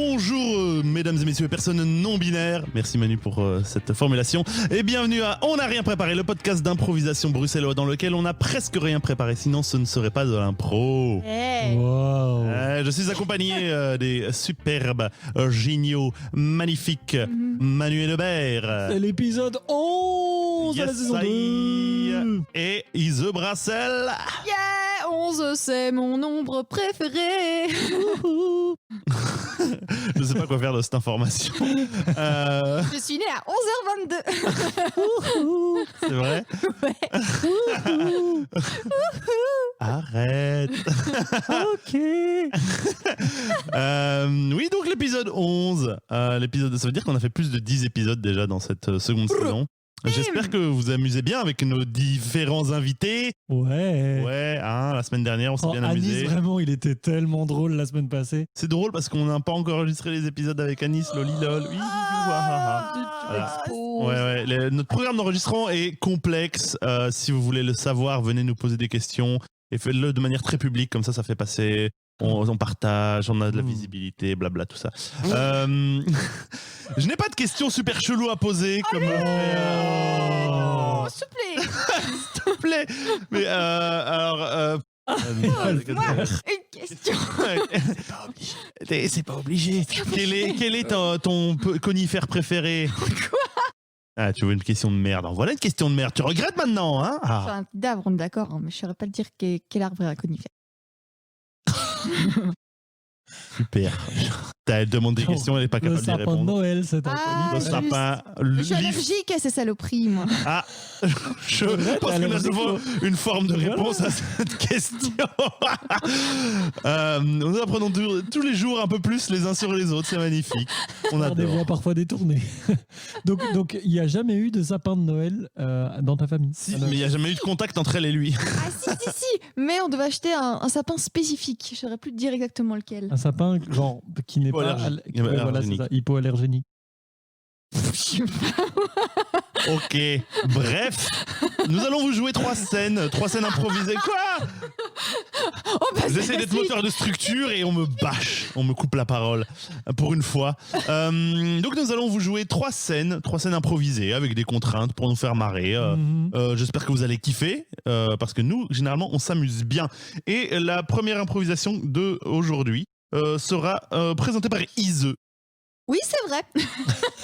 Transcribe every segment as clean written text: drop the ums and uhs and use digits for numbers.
Bonjour mesdames et messieurs, personnes non binaires. Merci Manu pour cette formulation. Et bienvenue à On n'a rien préparé, le podcast d'improvisation bruxellois dans lequel on n'a presque rien préparé, sinon ce ne serait pas de l'impro. Hey. Wow. Je suis accompagné des superbes, géniaux, magnifiques Manu et Lebert. C'est l'épisode 11 de la saison 2. Et Ise Brassel. Yeah, 11, c'est mon nombre préféré. Je sais pas quoi faire de cette information. Je suis née à 11h22. C'est vrai? Ouais. Arrête. Ok. Oui, donc l'épisode 11. L'épisode, ça veut dire qu'on a fait plus de 10 épisodes déjà dans cette seconde saison. J'espère que vous amusez bien avec nos différents invités. Ouais. Ouais, hein, la semaine dernière, on s'est bien Anis, amusé. vraiment, il était tellement drôle la semaine passée. C'est drôle parce qu'on n'a pas encore enregistré les épisodes avec Anis, lolilol. Oui, voilà. Ouais, notre programme d'enregistrement est complexe. Si vous voulez le savoir, venez nous poser des questions et faites-le de manière très publique, comme ça fait passer. On partage, on a de la visibilité, blabla, tout ça. Je n'ai pas de questions super cheloues à poser comme. Oh, s'il te plaît. S'il te plaît. Mais alors. Une question. C'est pas obligé. Quel est ton conifère préféré? Quoi? Ah, tu veux une question de merde. Alors, voilà une question de merde. Tu regrettes maintenant, hein? Je suis un petit d'arbre, on est d'accord, hein, mais je ne saurais pas te dire quel arbre est un conifère. Super. Elle demande des questions, elle n'est pas Le capable d'y sapin de répondre. Noël, c'est un Le juste. sapin, Je suis allergique à ces saloperies, moi. Ah, je pense qu'on a devant une forme de réponse à cette question. Nous apprenons tous les jours un peu plus les uns sur les autres, c'est magnifique. On Par des voix adore. parfois détournées. donc, il n'y a jamais eu de sapin de Noël dans ta famille. Si, mais il n'y a jamais eu de contact entre elle et lui. Ah si, mais on devait acheter un sapin spécifique. Je ne saurais plus te dire exactement lequel. Un sapin, genre, qui n'est pas Hypoallergénique. hypoallergénique. Ok, bref, nous allons vous jouer 3 scènes improvisées. Quoi? Oh, bah, J'essaie d'être moteur de structure et on me bâche, on me coupe la parole pour une fois. Donc nous allons vous jouer 3 scènes improvisées avec des contraintes pour nous faire marrer. J'espère que vous allez kiffer parce que nous, généralement, on s'amuse bien. Et la première improvisation de aujourd'hui sera présentée par Ise. Oui, c'est vrai.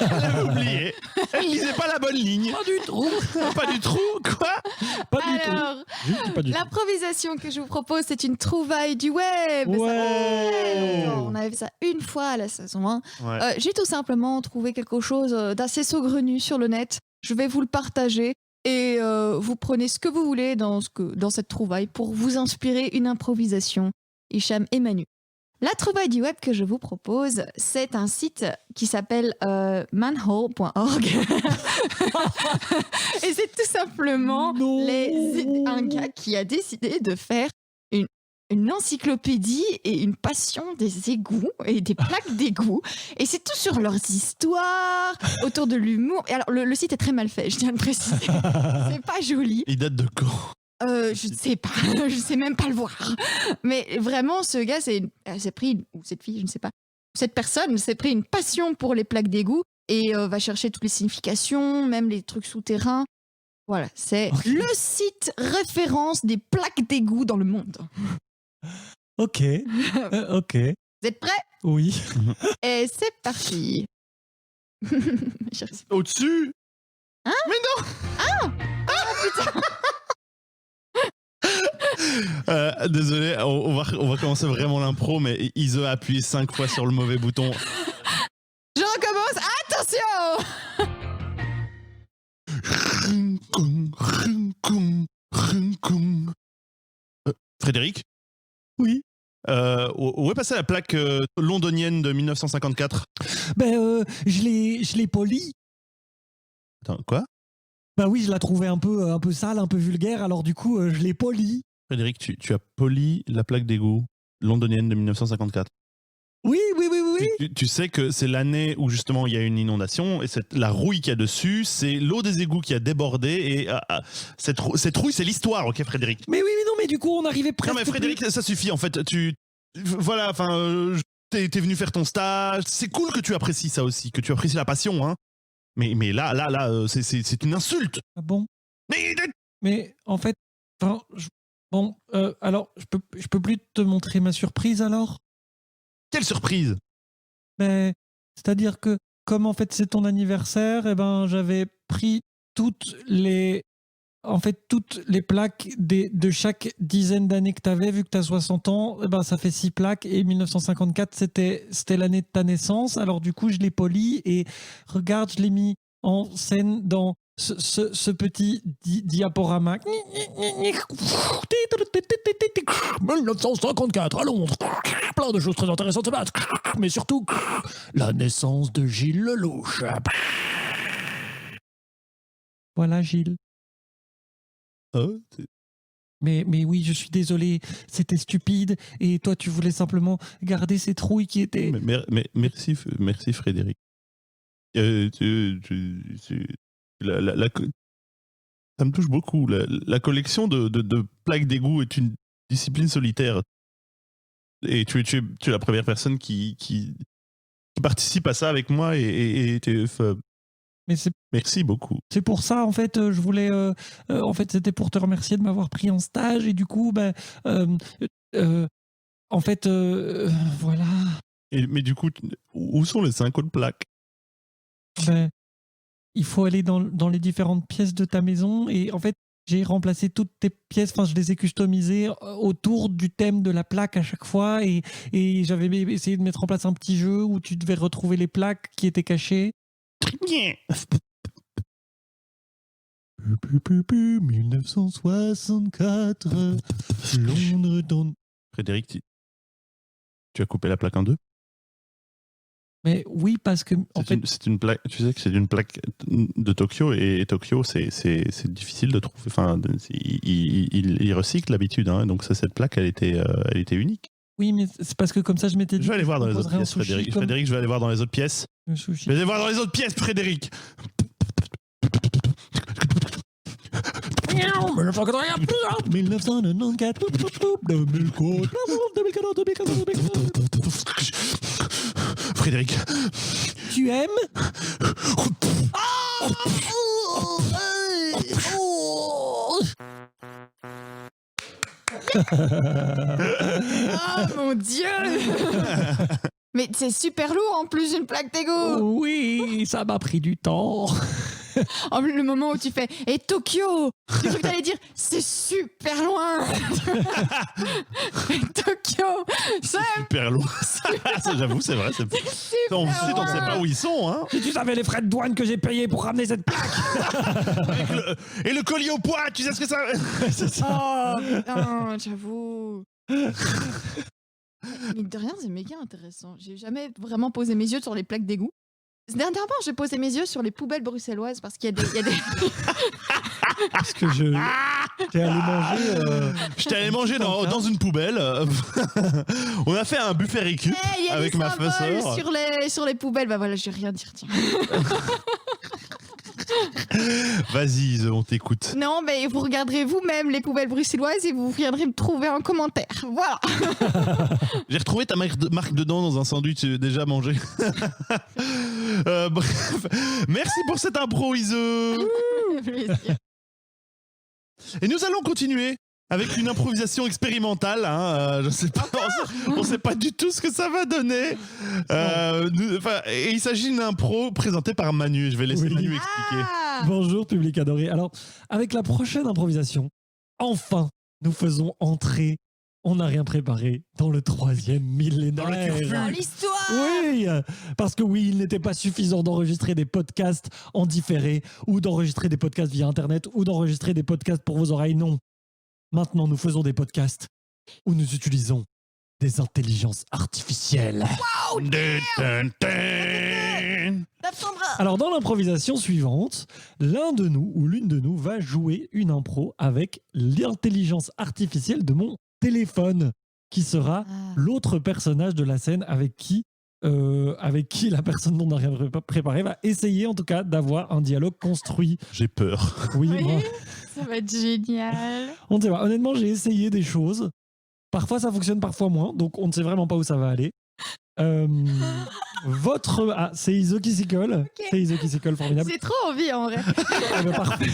Elle avait oublié. Elle lisait pas la bonne ligne. Pas du tout. Pas du tout. Quoi? Pas du Alors, tout. Juste pas du tout. l'improvisation que je vous propose, c'est une trouvaille du web. Ouais. On avait fait ça une fois à la saison 1. Ouais. J'ai tout simplement trouvé quelque chose d'assez saugrenu sur le net. Je vais vous le partager et vous prenez ce que vous voulez dans cette trouvaille pour vous inspirer une improvisation. Hicham et Manu. La trouvaille du web que je vous propose, c'est un site qui s'appelle manhole.org. Et c'est tout simplement un gars qui a décidé de faire une encyclopédie et une passion des égouts et des plaques d'égouts. Et c'est tout sur leurs histoires, autour de l'humour. Et alors, le site est très mal fait, je tiens à le préciser. C'est pas joli. Il date de quand? Je ne sais pas, je sais même pas le voir. Mais vraiment, ce gars, s'est pris, ou cette fille, je ne sais pas, cette personne s'est pris une passion pour les plaques d'égout et va chercher toutes les significations, même les trucs souterrains. Voilà, c'est le site référence des plaques d'égout dans le monde. Ok. Ok. Vous êtes prêts? Oui. Et c'est parti. Au-dessus? Hein? Mais non! Putain. Désolé, on va commencer vraiment l'impro, mais Ise a appuyé 5 fois sur le mauvais bouton. Je recommence, attention. Frédéric? Oui. Où est passée la plaque londonienne de 1954? Je l'ai poli. Attends, quoi? Bah oui, je la trouvais un peu sale, un peu vulgaire, alors du coup, je l'ai poli. Frédéric, tu as poli la plaque d'égout londonienne de 1954. Oui. Tu sais que c'est l'année où justement il y a une inondation et la rouille qu'il y a dessus, c'est l'eau des égouts qui a débordé et cette rouille, c'est l'histoire, ok Frédéric? Mais oui, mais non, mais du coup, on arrivait presque... Non mais Frédéric, ça suffit en fait. Voilà, enfin, t'es venu faire ton stage. C'est cool que tu apprécies ça aussi, que tu apprécies la passion, hein. Mais là, c'est une insulte. Ah bon? Mais Mais en fait, enfin, alors, je peux plus te montrer ma surprise alors? quelle surprise! Mais, c'est-à-dire que, comme en fait c'est ton anniversaire, j'avais pris toutes les plaques de chaque dizaine d'années que tu avais, vu que tu as 60 ans, ça fait 6 plaques, et 1954, c'était l'année de ta naissance. Alors du coup, je l'ai poli, et regarde, je l'ai mis en scène dans ce petit diaporama. 1954 à Londres, plein de choses très intéressantes se passent, mais surtout la naissance de Gilles Lelouch. Voilà, Gilles. Mais oui, je suis désolé, c'était stupide, et toi tu voulais simplement garder ces trouilles qui étaient... Merci Frédéric. Ça me touche beaucoup. La collection de plaques d'égout est une discipline solitaire. Et tu es la première personne qui participe à ça avec moi, et Mais c'est merci beaucoup. pour ça, en fait, je voulais... en fait, c'était pour te remercier de m'avoir pris en stage, et du coup, en fait, voilà. Mais du coup, où sont les 5 autres plaques? Il faut aller dans les différentes pièces de ta maison, et en fait, j'ai remplacé toutes tes pièces, je les ai customisées autour du thème de la plaque à chaque fois, et j'avais essayé de mettre en place un petit jeu où tu devais retrouver les plaques qui étaient cachées. 1964, Londres dans... Frédéric, tu as coupé la plaque en deux? Mais oui, parce que c'est une plaque. Tu sais que c'est une plaque de Tokyo, et Tokyo, c'est difficile de trouver. Enfin, il recycle d'habitude, hein, donc cette plaque, elle était unique. Oui, mais c'est parce que comme ça, je m'étais dit... Je vais aller voir dans les autres pièces, Frédéric. Frédéric, je vais aller voir dans les autres pièces. Je vais aller voir dans les autres pièces, Frédéric. 1994, 2014, Frédéric. Tu aimes? Oh mon Dieu! Mais c'est super lourd en plus une plaque d'égout! Oui, ça m'a pris du temps. Oh, le moment où tu fais « Et Tokyo !» Tu crois que t'allais dire « C'est super loin !» Tokyo, c'est super loin. Ça, j'avoue, c'est vrai. On ne sait pas où ils sont. Hein. Si tu savais les frais de douane que j'ai payés pour ramener cette plaque. Et le colis au poids, tu sais ce que ça... C'est ça. Oh putain, j'avoue. Mine de rien, c'est méga intéressant. J'ai jamais vraiment posé mes yeux sur les plaques d'égout. Dernièrement, j'ai posé mes yeux sur les poubelles bruxelloises parce qu'il y a des... Parce que j'étais allé manger... J'étais allé manger dans une poubelle. On a fait un buffet récup avec ma sœur. Sur les poubelles, bah voilà, je vais rien dire, tiens. Vas-y, on t'écoute. Non, mais vous regarderez vous-même les poubelles bruxelloises et vous viendrez me trouver en commentaire. Voilà. J'ai retrouvé ta marque dedans dans un sandwich déjà mangé. Bref, merci pour cette impro, Ise. Et nous allons continuer avec une improvisation expérimentale. Hein, je sais pas, on sait pas du tout ce que ça va donner. Et il s'agit d'une impro présentée par Manu. Je vais laisser Manu expliquer. Bonjour, public adoré. Alors, avec la prochaine improvisation, enfin, nous faisons entrer On n'a rien préparé dans le 3e millénaire. Dans l'histoire. Oui, parce que oui, il n'était pas suffisant d'enregistrer des podcasts en différé, ou d'enregistrer des podcasts via Internet, ou d'enregistrer des podcasts pour vos oreilles. Non. Maintenant, nous faisons des podcasts où nous utilisons des intelligences artificielles. Wow, alors, dans l'improvisation suivante, l'un de nous ou l'une de nous va jouer une impro avec l'intelligence artificielle de mon téléphone, qui sera l'autre personnage de la scène avec qui la personne dont on n'a rien préparé va essayer en tout cas d'avoir un dialogue construit. J'ai peur. Oui, moi. Ça va être génial. On ne sait pas. Honnêtement, j'ai essayé des choses. Parfois ça fonctionne, parfois moins. Donc on ne sait vraiment pas où ça va aller. Votre... Ah, c'est Iso qui s'y colle. Ok. C'est Iso qui s'y colle, formidable. J'ai trop envie en vrai. Ah bah, parfait.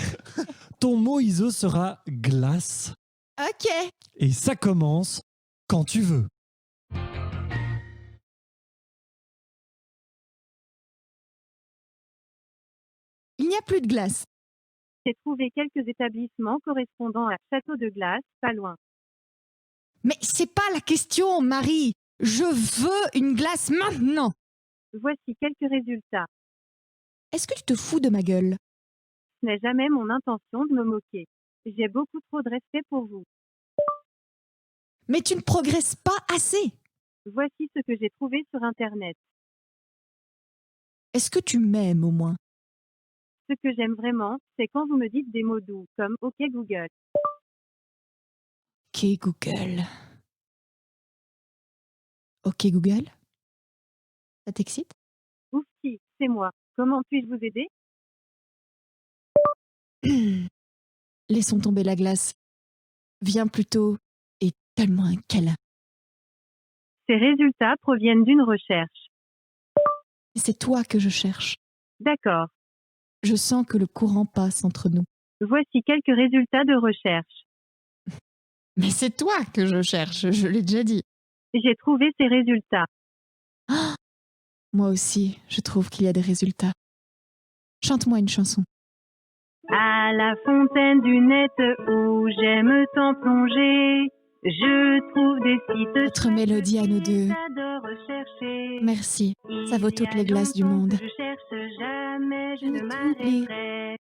Ton mot Iso sera glace. Ok. Et ça commence quand tu veux. Il n'y a plus de glace. J'ai trouvé quelques établissements correspondant à Château de Glace, pas loin. Mais c'est pas la question, Marie. Je veux une glace maintenant. Voici quelques résultats. Est-ce que tu te fous de ma gueule? Ce n'est jamais mon intention de me moquer. J'ai beaucoup trop de respect pour vous. Mais tu ne progresses pas assez. Voici ce que j'ai trouvé sur Internet. Est-ce que tu m'aimes au moins? Ce que j'aime vraiment, c'est quand vous me dites des mots doux, comme OK Google. Ok Google. Ok Google? Ça t'excite? Ouf si, c'est moi. Comment puis-je vous aider? Laissons tomber la glace. Viens plutôt et donne-moi un câlin. Ces résultats proviennent d'une recherche. C'est toi que je cherche. D'accord. Je sens que le courant passe entre nous. Voici quelques résultats de recherche. Mais c'est toi que je cherche, je l'ai déjà dit. J'ai trouvé ces résultats. Ah, moi aussi, je trouve qu'il y a des résultats. Chante-moi une chanson. À la fontaine du net où j'aime tant plonger, je trouve des sites. Notre mélodie à nous deux. J'adore rechercher. Merci, ça vaut toutes les glaces du monde. Je cherche jamais, je Je ne t'oublie. m'arrêterai.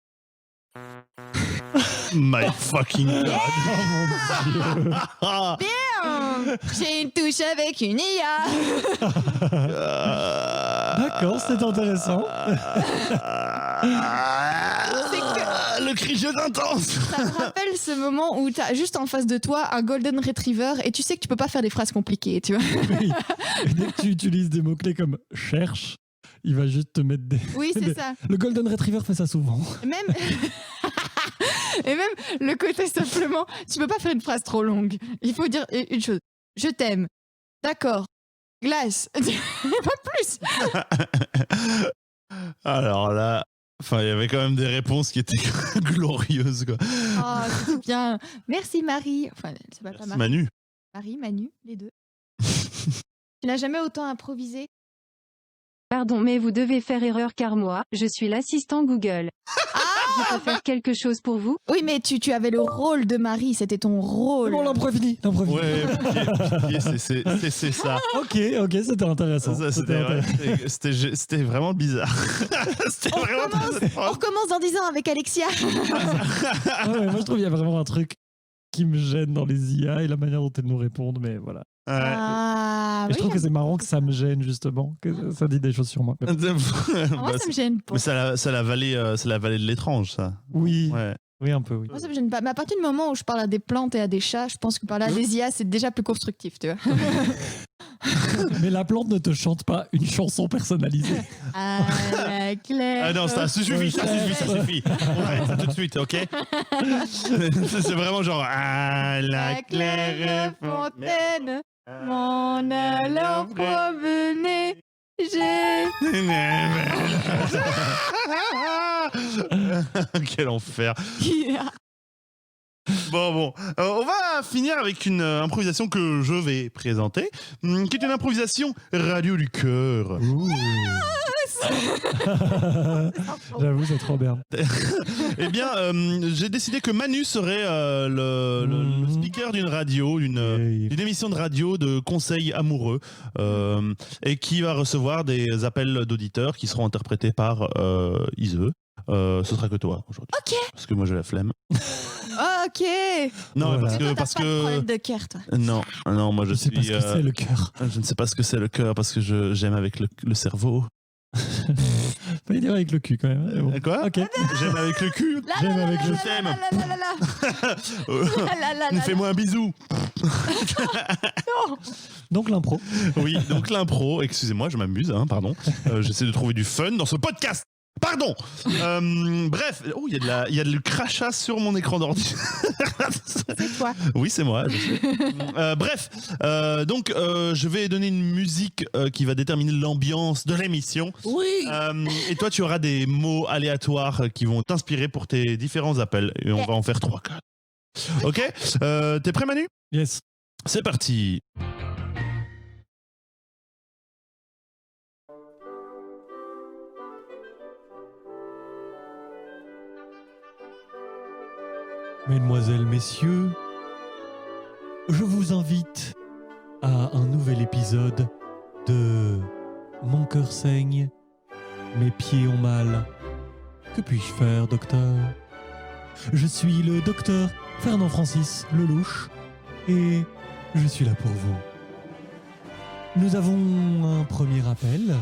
My fucking god. Oh mon Dieu. Ah, J'ai une touche avec une IA. D'accord, c'est intéressant. Le cri jeu intense. Ça me rappelle ce moment où t'as juste en face de toi un golden retriever et tu sais que tu peux pas faire des phrases compliquées, tu vois. Oui. Et dès que tu utilises des mots-clés comme cherche, il va juste te mettre des. Oui, c'est ça. Le Golden Retriever fait ça souvent. Même et même le côté simplement, tu peux pas faire une phrase trop longue. Il faut dire une chose. Je t'aime. D'accord. Glace. Pas plus. Alors là, enfin, il y avait quand même des réponses qui étaient glorieuses, quoi. Oh, c'est bien. Merci Marie. Enfin, c'est pas Merci, Marie. Manu. Marie, Manu, les deux. Tu n'as jamais autant improvisé. Pardon, mais vous devez faire erreur car moi, je suis l'assistant Google. Je peux faire quelque chose pour vous? Oui, mais tu avais le rôle de Marie, c'était ton rôle. Bon, l'impro est fini. L'impro est fini. Ouais, pitié, c'est ça. Ok, c'était intéressant. Ça, C'était intéressant. c'était vraiment bizarre. C'était On vraiment recommence, très on recommence dans 10 ans avec Alexia. Ah ouais, moi, je trouve qu'il y a vraiment un truc qui me gêne dans les IA et la manière dont elles nous répondent, mais voilà. Ouais. Ah, Et je oui, trouve que c'est marrant que ça me gêne, justement, que ça dit des choses sur moi. moi, Bah, ça me gêne pas. mais c'est la vallée de l'étrange, ça. Oui, Ouais. oui, un peu, oui. Moi, ça me gêne pas. Mais à partir du moment où je parle à des plantes et à des chats, je pense que parler à des IA, c'est déjà plus constructif, tu vois. Mais la plante ne te chante pas une chanson personnalisée. À la claire. Ah non, ça suffit. On arrête ça tout de suite, ok? C'est vraiment genre à la claire fontaine, m'en allant promener, j'ai... Quel enfer. Bon. On va finir avec une improvisation que je vais présenter, qui est une improvisation radio du cœur. J'avoue, c'est trop bien. Eh bien, j'ai décidé que Manu serait le speaker d'une radio, d'une émission de radio de conseils amoureux, et qui va recevoir des appels d'auditeurs qui seront interprétés par Ise. Ce sera que toi aujourd'hui. Ok. Parce que moi j'ai la flemme. Ok. Non, Voilà. Mais toi, parce t'as pas de que problème de cœur, toi. non, moi je Je sais pas suis. ce que c'est le cœur. Je ne sais pas ce que c'est le cœur parce que j'aime avec le cerveau. Fallait dire avec le cul quand même. Mais bon. Quoi? Ok. J'aime avec le cul. J'aime avec le Je t'aime. T'aime. Fais-moi un bisou. Donc l'impro. Oui, donc l'impro, excusez-moi, je m'amuse, hein, pardon. J'essaie de trouver du fun dans ce podcast. Pardon. Bref, il y a du crachat sur mon écran d'ordi. C'est toi. Oui, c'est moi. Bref, donc je vais donner une musique qui va déterminer l'ambiance de l'émission. Oui. Et toi, tu auras des mots aléatoires qui vont t'inspirer pour tes différents appels. Et on va en faire 3-4. Ok. T'es prêt, Manu? Yes. C'est parti. Mesdemoiselles, messieurs, je vous invite à un nouvel épisode de Mon cœur saigne, mes pieds ont mal. Que puis-je faire, docteur? Je suis le docteur Fernand Francis Lelouch et je suis là pour vous. Nous avons un premier appel.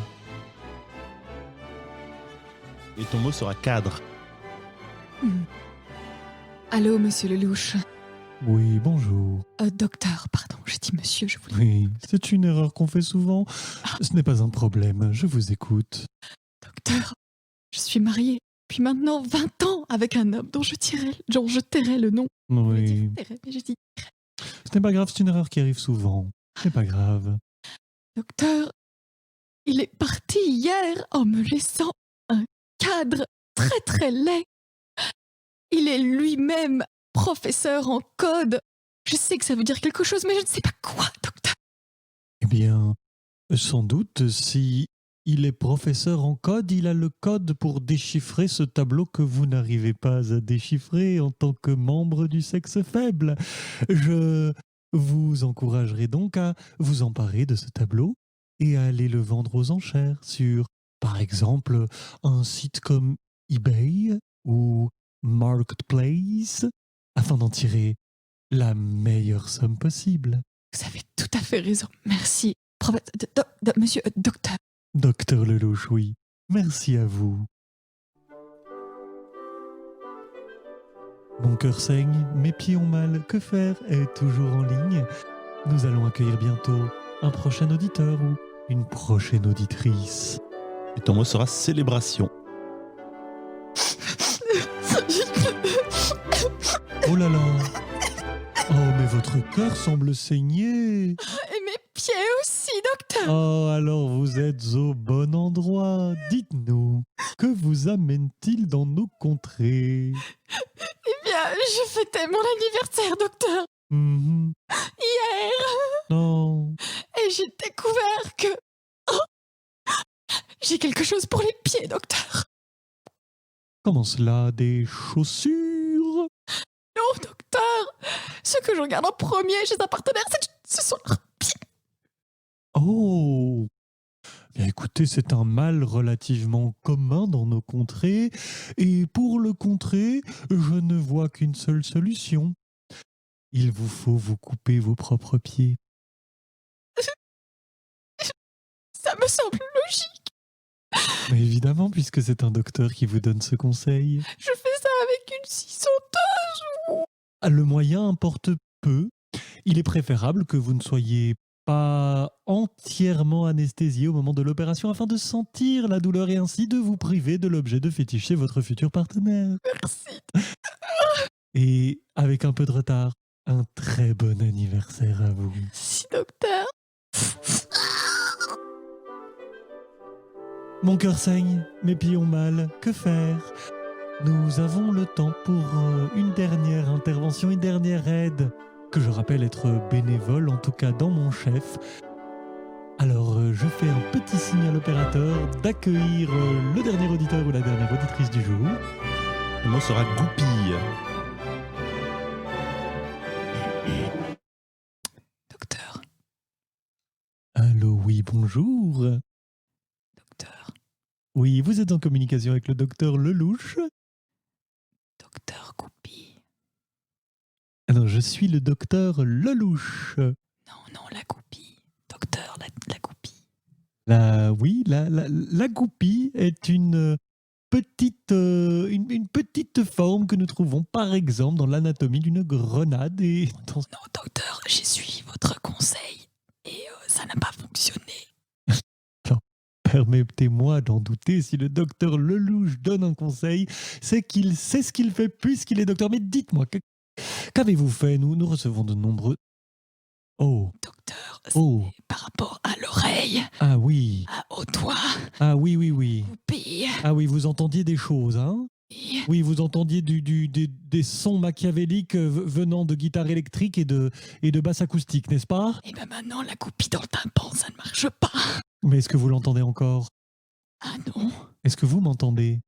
Et ton mot sera cadre. Allô, monsieur Lelouch. Oui, bonjour. Docteur, pardon, j'ai dit monsieur, je voulais... Oui, c'est une erreur qu'on fait souvent. Ce n'est pas un problème, je vous écoute. Docteur, je suis mariée depuis maintenant 20 ans avec un homme dont je tairai le nom. Oui, J'ai dit... ce n'est pas grave, c'est une erreur qui arrive souvent. C'est pas grave. Docteur, il est parti hier en me laissant un cadre très très laid. Il est lui-même professeur en code. Je sais que ça veut dire quelque chose, mais je ne sais pas quoi, docteur. Eh bien, sans doute, si il est professeur en code, il a le code pour déchiffrer ce tableau que vous n'arrivez pas à déchiffrer en tant que membre du sexe faible. Je vous encouragerai donc à vous emparer de ce tableau et à aller le vendre aux enchères sur, par exemple, un site comme eBay ou Marketplace, afin d'en tirer la meilleure somme possible. Vous avez tout à fait raison. Merci. Monsieur, docteur. Docteur Lelouch, oui. Merci à vous. Mon cœur saigne, mes pieds ont mal, que faire est toujours en ligne. Nous allons accueillir bientôt un prochain auditeur ou une prochaine auditrice. Et ton mot sera célébration. Oh là là! Oh, mais votre cœur semble saigner! Et mes pieds aussi, docteur. Oh, alors vous êtes au bon endroit. Dites-nous, que vous amène-t-il dans nos contrées? Eh bien, je fêtais mon anniversaire, docteur, Mhm. hier. Non. Et j'ai découvert que... Oh, j'ai quelque chose pour les pieds, docteur. Comment cela? Des chaussures? Non, docteur. Ce que je regarde en premier chez un partenaire, ce sont leurs pieds. Oh! Bien écoutez, c'est un mal relativement commun dans nos contrées. Et pour le contrer, je ne vois qu'une seule solution. Il vous faut vous couper vos propres pieds. Ça me semble logique. Mais évidemment, puisque c'est un docteur qui vous donne ce conseil. Je fais ça avec une scie sauteuse. Le moyen importe peu. Il est préférable que vous ne soyez pas entièrement anesthésié au moment de l'opération afin de sentir la douleur et ainsi de vous priver de l'objet de fétiche chez votre futur partenaire. Merci. Et avec un peu de retard, un très bon anniversaire à vous. Merci, docteur. Mon cœur saigne, mes pieds ont mal, que faire? Nous avons le temps pour une dernière intervention, une dernière aide, que je rappelle être bénévole, en tout cas dans mon chef. Alors je fais un petit signe à l'opérateur d'accueillir le dernier auditeur ou la dernière auditrice du jour. Le mot sera goupille. Docteur. Allô, oui, bonjour. Docteur. Oui, vous êtes en communication avec le docteur Lelouch. Docteur Goupille. Alors, je suis le docteur Lelouch. Non, la goupille. Docteur, la goupille. La goupille est une petite forme que nous trouvons par exemple dans l'anatomie d'une grenade. Et Non, docteur, j'ai suivi votre conseil et ça n'a pas fonctionné. Permettez-moi d'en douter, si le docteur Lelouch donne un conseil, c'est qu'il sait ce qu'il fait puisqu'il est docteur. Mais dites-moi, qu'avez-vous fait? Nous recevons de nombreux... Oh, Docteur, oh, par rapport à l'oreille, ah oui, au doigt, ah oui, oui, oui. coupé. Ah oui, vous entendiez des choses, hein? Oui, vous entendiez des sons machiavéliques venant de guitare électrique et de basse acoustique, n'est-ce pas? Et ben maintenant, la goupille dans le tympan, ça ne marche pas. Mais est-ce que vous l'entendez encore? Ah non, Est-ce que vous m'entendez?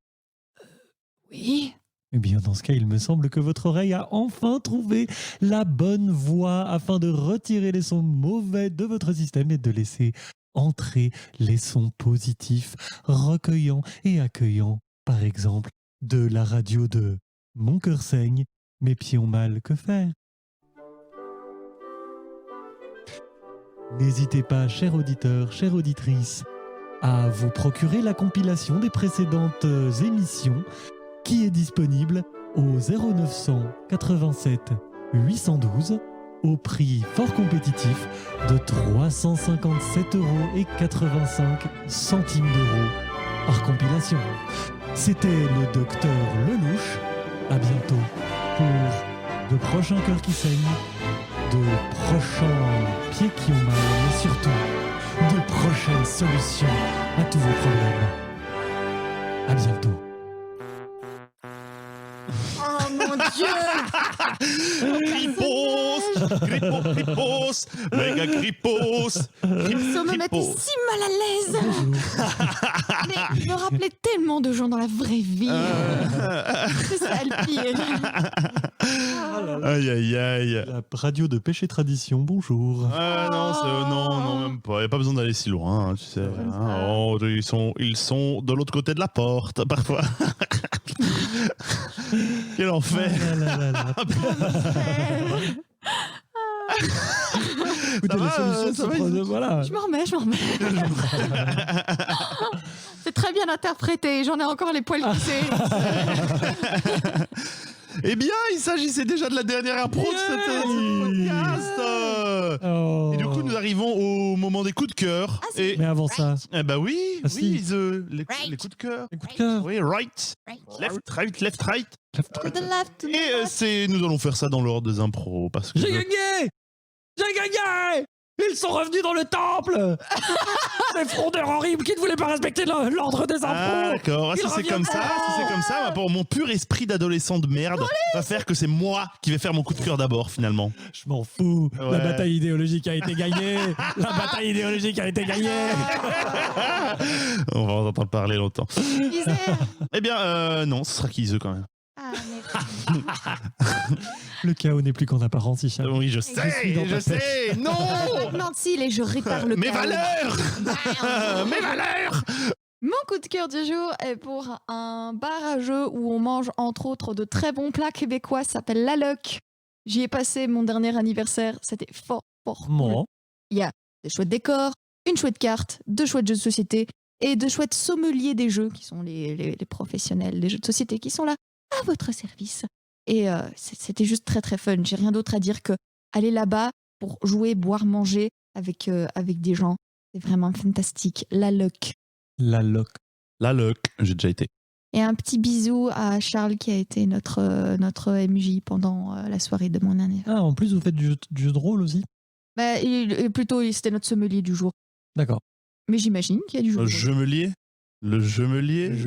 oui. Eh bien, dans ce cas, il me semble que votre oreille a enfin trouvé la bonne voie afin de retirer les sons mauvais de votre système et de laisser entrer les sons positifs, recueillants et accueillants. Par exemple, de la radio de Mon cœur saigne, mes pieds ont mal, que faire? N'hésitez pas, chers auditeurs, chères auditrices, à vous procurer la compilation des précédentes émissions qui est disponible au 0900 87 812 au prix fort compétitif de 357,85 € par compilation. C'était le docteur Lelouch. À bientôt pour de prochains cœurs qui saignent, de prochains pieds qui ont mal, mais surtout de prochaines solutions à tous vos problèmes. À bientôt. Oh mon Dieu. Gripos, méga gripos. Ça me mettait si mal à l'aise. Mais je me rappelais tellement de gens dans la vraie vie. C'est ça le pire. Aïe, aïe, aïe. La radio de Pêche et Tradition, bonjour. Non, même pas. Il n'y a pas besoin d'aller si loin, hein, tu sais. Hein. Oh, ils sont de l'autre côté de la porte, parfois. Quel enfer. Écoutez, les solutions ça va, voilà. Je m'en remets. C'est très bien interprété. J'en ai encore les poils glissés. Eh bien, il s'agissait déjà de la dernière impro de ce podcast. Oh. Et du coup, nous arrivons au moment des coups de cœur. Et Mais avant ça, eh ben oui, Ah, si. les coups de cœur. les coups de cœur. Oui, right, left, right. To the left, to the right. Et nous allons faire ça dans l'ordre des impros parce que J'ai gagné! J'ai gagné! Ils sont revenus dans le temple! Ces frondeurs horribles qui ne voulaient pas respecter l'ordre des Ah, impôts! d'accord. Si c'est comme ça, pour mon pur esprit d'adolescent de merde, va faire que c'est moi qui vais faire mon coup de cœur d'abord, finalement. Je m'en fous. Ouais. La bataille idéologique a été gagnée. La bataille idéologique a été gagnée. On va en entendre parler longtemps. Isère. Eh bien, non, ce sera Kizeux quand même. Ah, mais... Le chaos n'est plus qu'en apparence, Hicham. Oui, je suis sais, dans ta sais. Non. Maintenant, s'il et je répare le Mes chaos. valeurs. Mes valeurs. Mon coup de cœur du jour est pour un bar à jeux où on mange entre autres de très bons plats québécois, ça s'appelle La Loc. J'y ai passé mon dernier anniversaire, c'était fort cool. Moi. Il y a des chouettes décors, une chouette carte, 2 chouettes jeux de société et 2 chouettes sommeliers des jeux qui sont les professionnels des jeux de société qui sont là à votre service. Et c'était juste très très fun. J'ai rien d'autre à dire que aller là-bas pour jouer, boire, manger avec des gens. C'est vraiment fantastique. La Loc. La Loc. La Loc, j'ai déjà été. Et un petit bisou à Charles qui a été notre MJ pendant la soirée de mon anniversaire. Ah, en plus, vous faites du jeu de rôle aussi? Bah, c'était notre sommelier du jour. D'accord. Mais j'imagine qu'il y a du jeu. Le jumelier. Le sommelier Ah,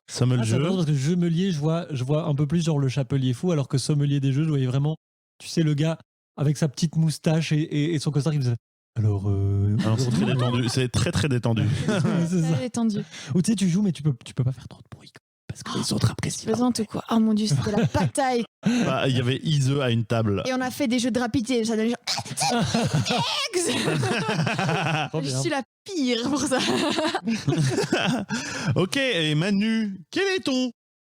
c'est parce que jumelier, je vois un peu plus genre le chapelier fou, alors que sommelier des jeux, je voyais vraiment, tu sais, le gars avec sa petite moustache et son costard qui faisait. Alors, c'est très détendu. C'est très très détendu. c'est ça. Très détendu. Ou tu sais, tu joues, mais tu peux pas faire trop de bruit. Parce que les autres apprécient. Plaisante ou quoi? Oh mon dieu, c'était la bataille. Bah, il y avait Iseux à une table. Et on a fait des jeux de rapidité. Ça donnait genre... Trop Je bien. suis la pire pour ça. Ok, et Manu, quel est ton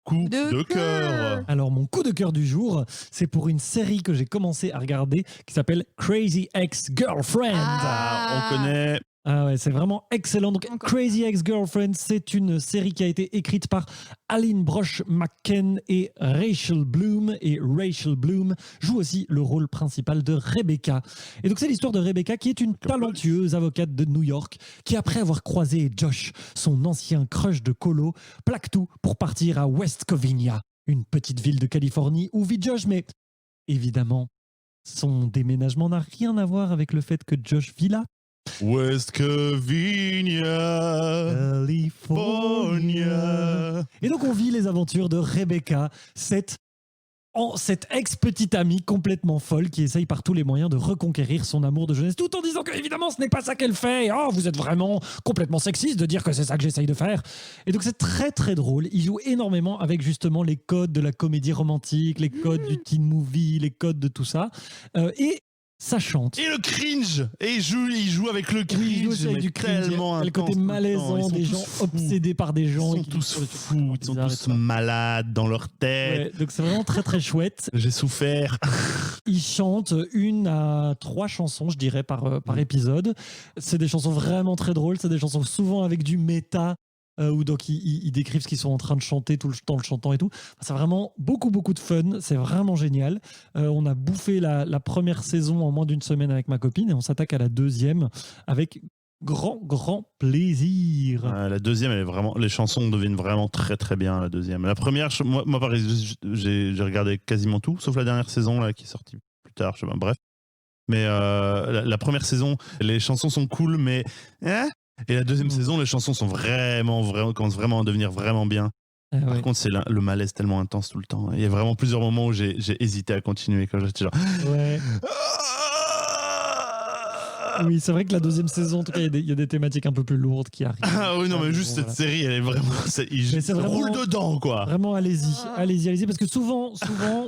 coup de cœur? Alors, mon coup de cœur du jour, c'est pour une série que j'ai commencé à regarder qui s'appelle Crazy Ex-Girlfriend. On connaît. Ah ouais, c'est vraiment excellent. Donc, Encore. Crazy Ex-Girlfriend, c'est une série qui a été écrite par Aline Brosh McKen et Rachel Bloom. Et Rachel Bloom joue aussi le rôle principal de Rebecca. Et donc, c'est l'histoire de Rebecca qui est une talentueuse avocate de New York qui, après avoir croisé Josh, son ancien crush de colo, plaque tout pour partir à West Covina, une petite ville de Californie où vit Josh. Mais évidemment, son déménagement n'a rien à voir avec le fait que Josh vit là. West Covina, California. Et donc on vit les aventures de Rebecca, cette ex-petite amie complètement folle qui essaye par tous les moyens de reconquérir son amour de jeunesse, tout en disant que évidemment ce n'est pas ça qu'elle fait. Oh, vous êtes vraiment complètement sexiste de dire que c'est ça que j'essaye de faire. Et donc c'est très très drôle. Il joue énormément avec justement les codes de la comédie romantique, les codes du teen movie, les codes de tout ça. Et ça chante. Et le cringe. Et il joue avec le Oui, cringe. il joue aussi avec mais du cringe. tellement Il y a le côté intense tout le temps. malaisant, Ils sont des tous gens fous. obsédés par des gens. Ils sont tous fous. Ils sont tous malades dans leur tête. Ouais, donc c'est vraiment très très chouette. J'ai souffert. Il chante 1 à 3 chansons, je dirais, par épisode. C'est des chansons vraiment très drôles. C'est des chansons souvent avec du méta, où donc ils décrivent ce qu'ils sont en train de chanter tout le temps, le chantant et tout. C'est vraiment beaucoup de fun. C'est vraiment génial. On a bouffé la première saison en moins d'une semaine avec ma copine et on s'attaque à la deuxième avec grand plaisir. La deuxième, elle est vraiment, les chansons deviennent vraiment très très bien. La deuxième, la première, moi pareil, j'ai regardé quasiment tout, sauf la dernière saison là qui est sortie plus tard. Je sais pas, bref. Mais la première saison, les chansons sont cool, mais et la deuxième saison, les chansons sont commencent vraiment à devenir vraiment bien. Par contre, c'est le malaise tellement intense tout le temps. Il y a vraiment plusieurs moments où j'ai hésité à continuer quand j'étais genre. Ouais. Oui, c'est vrai que la deuxième saison, en tout cas, il y a des thématiques un peu plus lourdes qui arrivent. Ah oui, non, mais juste cette série, elle est vraiment. Il roule dedans, quoi. Vraiment, allez-y, parce que souvent,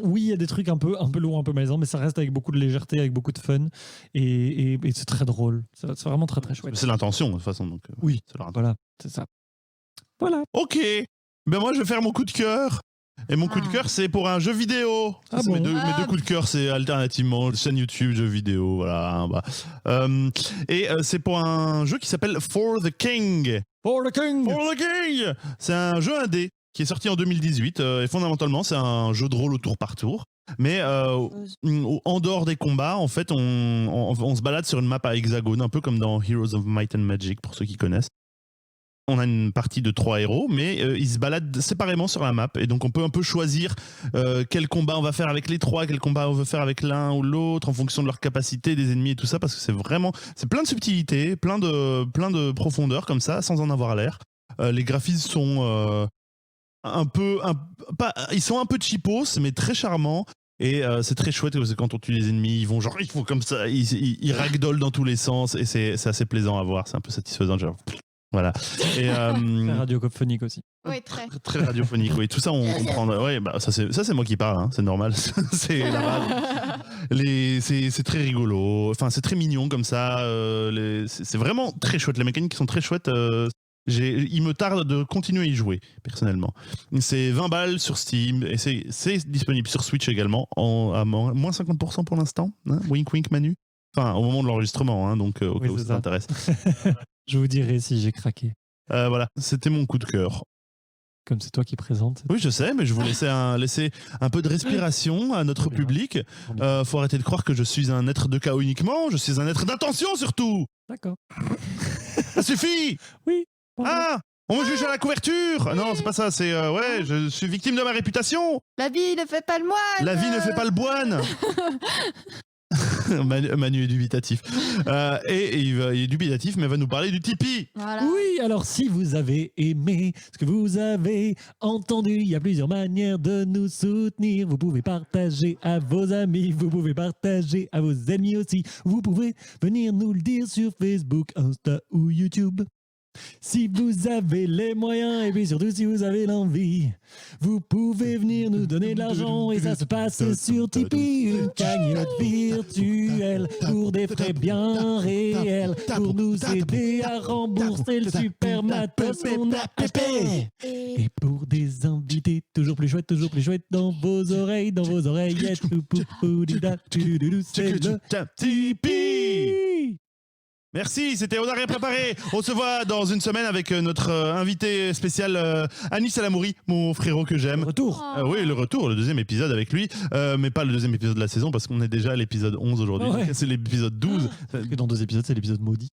oui, il y a des trucs un peu lourds, un peu malaisants, mais ça reste avec beaucoup de légèreté, avec beaucoup de fun, et c'est très drôle. C'est vraiment très très chouette. C'est l'intention, de toute façon. Donc, oui, voilà, c'est ça. Voilà. Ok, ben moi, je vais faire mon coup de cœur. Et mon coup de cœur, c'est pour un jeu vidéo. Mes deux coups de cœur, c'est alternativement chaîne YouTube, jeu vidéo, voilà. C'est pour un jeu qui s'appelle For the King. For the King. C'est un jeu indé qui est sorti en 2018 et fondamentalement, c'est un jeu de rôle au tour par tour. Mais en dehors des combats, en fait, on se balade sur une map à hexagone, un peu comme dans Heroes of Might and Magic, pour ceux qui connaissent. On a une partie de 3 héros, mais ils se baladent séparément sur la map. Et donc, on peut un peu choisir quel combat on va faire avec les 3, quel combat on veut faire avec l'un ou l'autre, en fonction de leur capacité, des ennemis et tout ça, parce que c'est plein de subtilités, plein de profondeur, comme ça, sans en avoir l'air. Les graphismes sont ils sont un peu cheapos, mais très charmants. Et c'est très chouette parce que quand on tue les ennemis, ils font comme ça, ils ragdollent dans tous les sens, et c'est assez plaisant à voir, c'est un peu satisfaisant, genre. Voilà. Et, très radiophonique aussi. Oui, très. Très radiophonique, oui. Tout ça, on comprend. Ouais, bah, ça, c'est moi qui parle, hein, c'est normal. C'est la radio. C'est très rigolo. Enfin, c'est très mignon comme ça. C'est vraiment très chouette. Les mécaniques sont très chouettes. Il me tarde de continuer à y jouer, personnellement. C'est 20 balles sur Steam et c'est disponible sur Switch également, à moins 50% pour l'instant. Hein, wink, wink, Manu. Enfin, au moment de l'enregistrement, hein, donc au cas où ça t'intéresse. Je vous dirai si j'ai craqué. Voilà, c'était mon coup de cœur. Comme c'est toi qui présente. Oui, je sais, mais je vous laisser un peu de respiration à notre public. Faut arrêter de croire que je suis un être de chaos uniquement, je suis un être d'intention surtout. D'accord. Ça suffit. Oui. Ah, on me juge à la couverture. Non, c'est pas ça, c'est je suis victime de ma réputation. La vie ne fait pas le moine. La vie ne fait pas le boine. Manu est dubitatif. Et il est dubitatif, mais va nous parler du Tipeee. Voilà. Oui, alors si vous avez aimé ce que vous avez entendu, il y a plusieurs manières de nous soutenir. Vous pouvez partager à vos amis, vous pouvez partager à vos ennemis aussi. Vous pouvez venir nous le dire sur Facebook, Insta ou YouTube. Si vous avez les moyens et puis surtout si vous avez l'envie, vous pouvez venir nous donner de l'argent et ça se passe sur Tipeee. Une cagnotte virtuelle pour des frais bien réels, pour nous aider à rembourser le super matos qu'on a acheté. Et pour des invités toujours plus chouettes dans vos oreilles, dans vos oreillettes. C'est le Tipeee. Merci, c'était On n'a rien préparé. On se voit dans une semaine avec notre invité spécial Anis Alamouri, mon frérot que j'aime. Retour. Oui, le retour, le deuxième épisode avec lui, mais pas le deuxième épisode de la saison parce qu'on est déjà à l'épisode 11 aujourd'hui. Ouais. C'est l'épisode 12. Parce que dans 2 épisodes, c'est l'épisode maudit.